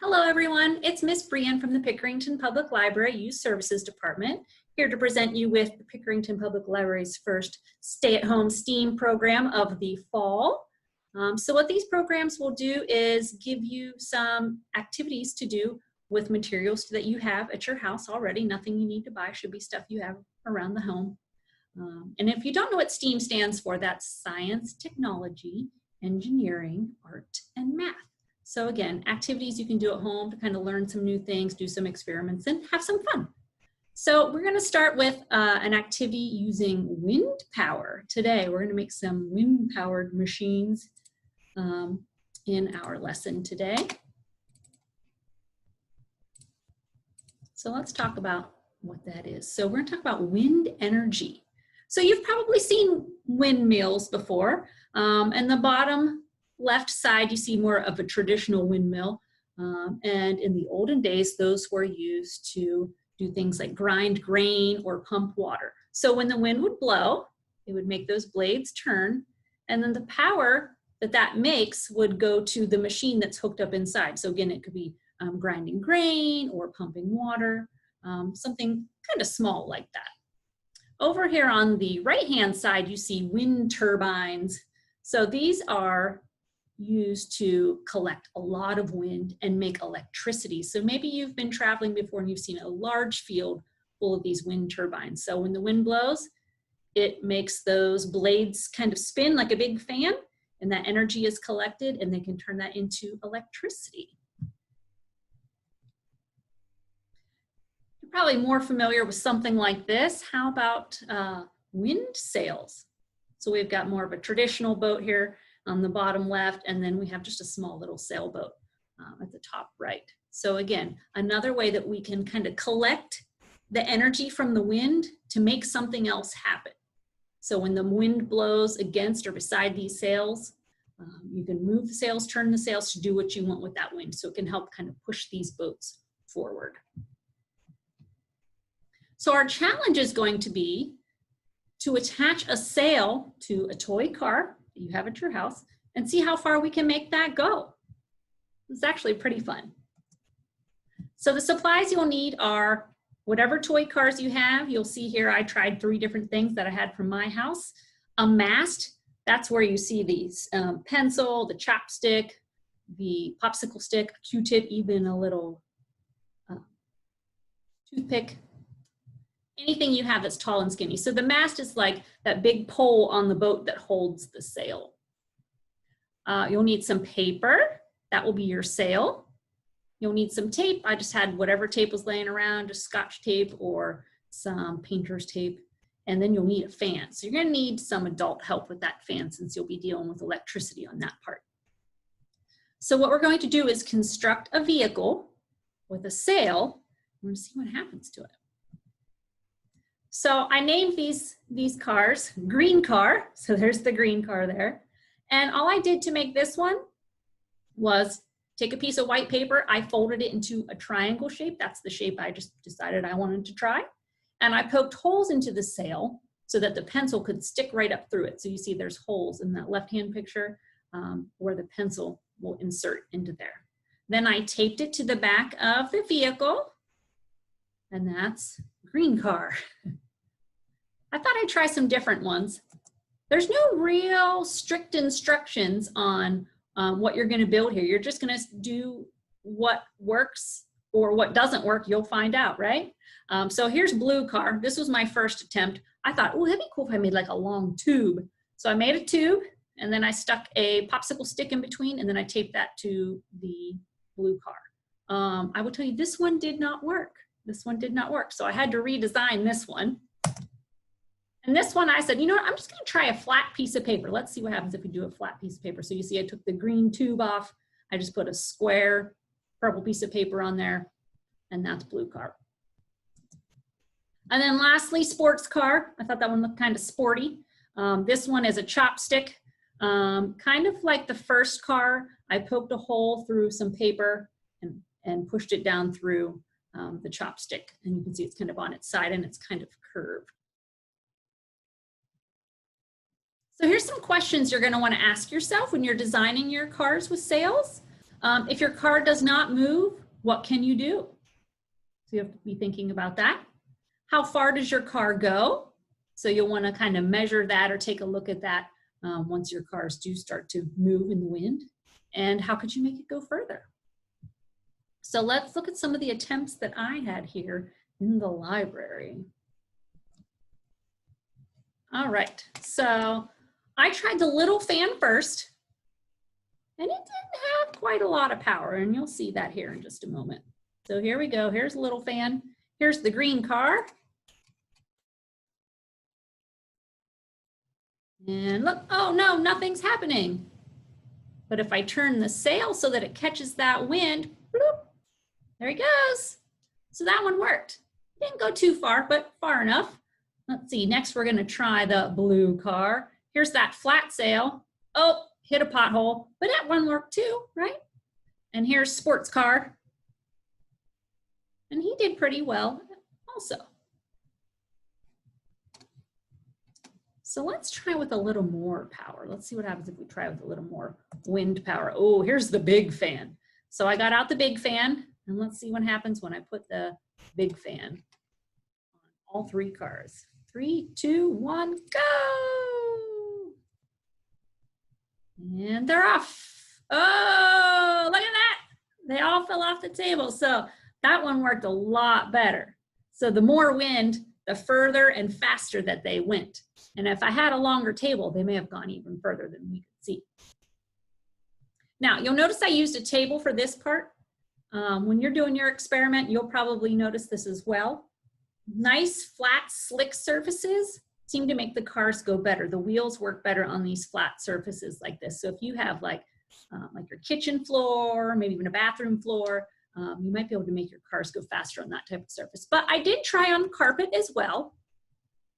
Hello everyone, it's Miss Brienne from the Pickerington Public Library Youth Services Department, here to present you with the Pickerington Public Library's first stay-at-home STEAM program of the fall. So what these programs will do is give you some activities to do with materials that you have at your house already. Nothing you need to buy, should be stuff you have around the home. And if you don't know what STEAM stands for, that's science, technology, engineering, art, and math. So again, activities you can do at home to kind of learn some new things, do some experiments, and have some fun. So we're going to start with an activity using wind power. Today, we're going to make some wind-powered machines in our lesson today. So let's talk about what that is. So we're going to talk about wind energy. So you've probably seen windmills before, and the bottom left side, you see more of a traditional windmill. And in the olden days, those were used to do things like grind grain or pump water. So when the wind would blow, it would make those blades turn. And then the power that makes would go to the machine that's hooked up inside. So again, it could be grinding grain or pumping water, something kind of small like that. Over here on the right-hand side, you see wind turbines. So these are used to collect a lot of wind and make electricity. So maybe you've been traveling before and you've seen a large field full of these wind turbines. So when the wind blows, it makes those blades kind of spin like a big fan, and that energy is collected and they can turn that into electricity. You're probably more familiar with something like this. How about wind sails? So we've got more of a traditional boat here on the bottom left, and then we have just a small little sailboat at the top right. So again, another way that we can kind of collect the energy from the wind to make something else happen. So when the wind blows against or beside these sails, you can move the sails, turn the sails to do what you want with that wind. So it can help kind of push these boats forward. So our challenge is going to be to attach a sail to a toy car that you have at your house and see how far we can make that go. It's actually pretty fun. So the supplies you'll need are whatever toy cars you have. You'll see here I tried 3 different things that I had from my house. A mast, that's where you see these pencil, the chopstick, the popsicle stick, a Q-tip, even a little toothpick. Anything you have that's tall and skinny. So the mast is like that big pole on the boat that holds the sail. You'll need some paper. That will be your sail. You'll need some tape. I just had whatever tape was laying around, just Scotch tape or some painter's tape. And then you'll need a fan. So you're going to need some adult help with that fan since you'll be dealing with electricity on that part. So what we're going to do is construct a vehicle with a sail. We're going to see what happens to it. So I named these cars green car. So there's the green car there. And all I did to make this one was take a piece of white paper. I folded it into a triangle shape. That's the shape I just decided I wanted to try. And I poked holes into the sail so that the pencil could stick right up through it. So you see there's holes in that left-hand picture where the pencil will insert into there. Then I taped it to the back of the vehicle. And that's green car. I thought I'd try some different ones. There's no real strict instructions on what you're going to build here. You're just going to do what works or what doesn't work. You'll find out, right? So here's blue car. This was my first attempt. I thought, oh, that'd be cool if I made like a long tube. So I made a tube and then I stuck a popsicle stick in between and then I taped that to the blue car. I will tell you, this one did not work. This one did not work. So I had to redesign this one. And this one I said, you know what, I'm just gonna try a flat piece of paper. Let's see what happens if we do a flat piece of paper. So you see I took the green tube off. I just put a square purple piece of paper on there, and that's blue car. And then lastly, sports car. I thought that one looked kind of sporty. This one is a chopstick. Kind of like the first car, I poked a hole through some paper and pushed it down through the chopstick. And you can see it's kind of on its side and it's kind of curved. So here's some questions you're going to want to ask yourself when you're designing your cars with sails. If your car does not move, what can you do? So you have to be thinking about that. How far does your car go? So you'll want to kind of measure that or take a look at that once your cars do start to move in the wind. And how could you make it go further? So let's look at some of the attempts that I had here in the library. All right, so I tried the little fan first, and it didn't have quite a lot of power, and you'll see that here in just a moment. So here we go, here's a little fan. Here's the green car. And look, oh no, nothing's happening. But if I turn the sail so that it catches that wind, bloop, there he goes. So that one worked. Didn't go too far, but far enough. Let's see, next we're gonna try the blue car. Here's that flat sail. Oh, hit a pothole, but that one worked too, right? And here's sports car. And he did pretty well also. So let's try with a little more power. Let's see what happens if we try with a little more wind power. Oh, here's the big fan. So I got out the big fan, and let's see what happens when I put the big fan on all three cars. 3, 2, 1, go! And they're off. Oh, look at that. They all fell off the table. So that one worked a lot better. So the more wind, the further and faster that they went. And if I had a longer table, they may have gone even further than we could see. Now, you'll notice I used a table for this part. When you're doing your experiment, you'll probably notice this as well. Nice, flat, slick surfaces seem to make the cars go better. The wheels work better on these flat surfaces like this. So if you have like your kitchen floor, maybe even a bathroom floor, you might be able to make your cars go faster on that type of surface. But I did try on carpet as well.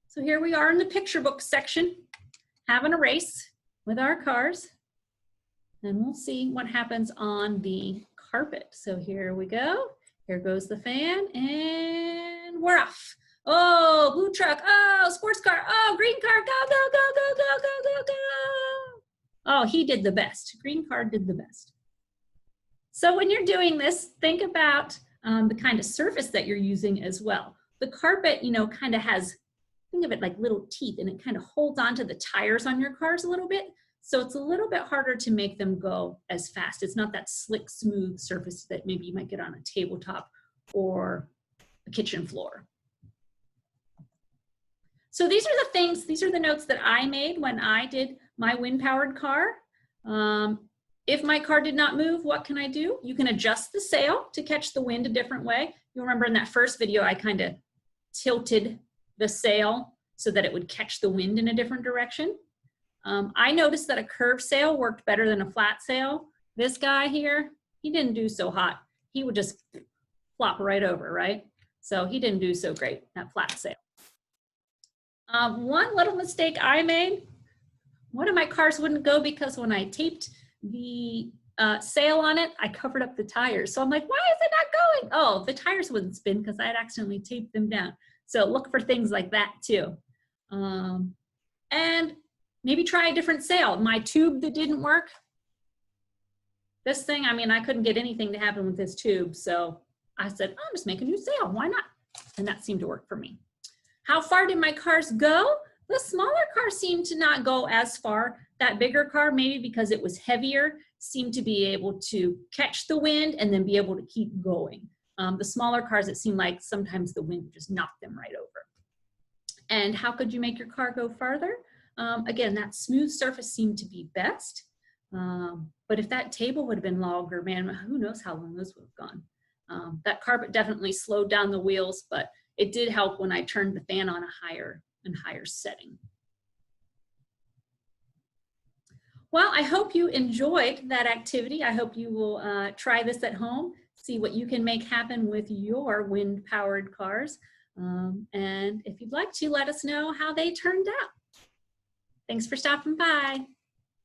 So here we are in the picture book section, having a race with our cars. And we'll see what happens on the carpet. So here we go. Here goes the fan, and we're off. Oh, blue truck. Oh, sports car. Oh, green car. Go, go, go, go, go, go, go, go. Oh, he did the best. Green car did the best. So when you're doing this, think about the kind of surface that you're using as well. The carpet, you know, kind of has, think of it like little teeth, and it kind of holds onto the tires on your cars a little bit. So it's a little bit harder to make them go as fast. It's not that slick, smooth surface that maybe you might get on a tabletop or a kitchen floor. So these are the things, these are the notes that I made when I did my wind-powered car. If my car did not move, what can I do? You can adjust the sail to catch the wind a different way. You'll remember in that first video, I kind of tilted the sail so that it would catch the wind in a different direction. I noticed that a curved sail worked better than a flat sail. This guy here, he didn't do so hot. He would just flop right over, right? So he didn't do so great, that flat sail. One little mistake I made, one of my cars wouldn't go because when I taped the sail on it, I covered up the tires. So I'm like, why is it not going? Oh, the tires wouldn't spin because I had accidentally taped them down. So look for things like that too. And maybe try a different sail. My tube that didn't work, this thing, I mean, I couldn't get anything to happen with this tube. So I said, I'll just make a new sail, why not? And that seemed to work for me. How far did my cars go? The smaller car seemed to not go as far. That bigger car, maybe because it was heavier, seemed to be able to catch the wind and then be able to keep going. The smaller cars, it seemed like sometimes the wind would just knock them right over. And how could you make your car go farther? Again, that smooth surface seemed to be best. But if that table would have been longer, man, who knows how long those would have gone. That carpet definitely slowed down the wheels, but it did help when I turned the fan on a higher and higher setting. Well, I hope you enjoyed that activity. I hope you will try this at home, see what you can make happen with your wind-powered cars. And if you'd like to, let us know how they turned out. Thanks for stopping by.